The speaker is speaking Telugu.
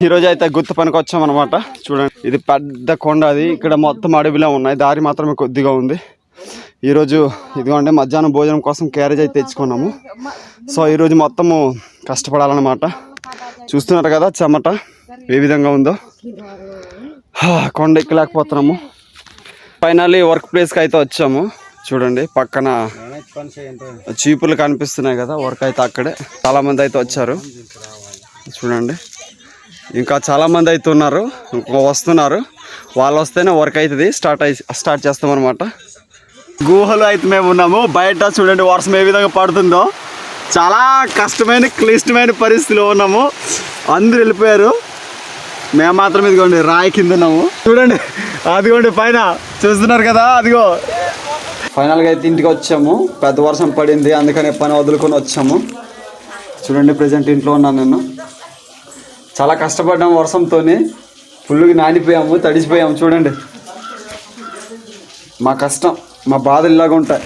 ఈరోజు అయితే గుత్త పనికి వచ్చాం అనమాట. చూడండి, ఇది పెద్ద కొండ, అది ఇక్కడ మొత్తం అడవిలో ఉన్నాయి, దారి మాత్రమే కొద్దిగా ఉంది. ఈరోజు ఇదిగోండి మధ్యాహ్నం భోజనం కోసం క్యారేజ్ అయితే తెచ్చుకున్నాము. సో ఈరోజు మొత్తము కష్టపడాలన్నమాట. చూస్తున్నారు కదా చెమట ఏ విధంగా ఉందో. కొండ ఎక్కలేకపోతున్నాము. ఫైనల్లీ వర్క్ ప్లేస్కి అయితే వచ్చాము. చూడండి పక్కన చీపులు కనిపిస్తున్నాయి కదా, వర్క్ అయితే అక్కడే. చాలామంది అయితే వచ్చారు చూడండి. ఇంకా చాలామంది అయితే ఉన్నారు, వస్తున్నారు. వాళ్ళు వస్తేనే వర్క్ అవుతుంది, స్టార్ట్ చేస్తామన్నమాట. గుహలో అయితే మేము ఉన్నాము. బయట చూడండి వర్షం ఏ విధంగా పడుతుందో. చాలా కష్టమైన క్లిష్టమైన పరిస్థితిలో ఉన్నాము. అందరూ వెళ్ళిపోయారు, మేము మాత్రం ఇదిగోండి రాయి కింద ఉన్నాము. చూడండి అదిగోండి పైన చూస్తున్నారు కదా, అదిగో. ఫైనల్గా అయితే ఇంటికి వచ్చాము. పెద్ద వర్షం పడింది, అందుకని పని వదులుకొని వచ్చాము. చూడండి ప్రజెంట్ ఇంట్లో ఉన్నాను నేను. చాలా కష్టపడ్డాము వర్షంతో, ఫుల్గా నానిపోయాము, తడిసిపోయాము. చూడండి మా కష్టం, మా బాధలు ఇలాగ ఉంటాయి.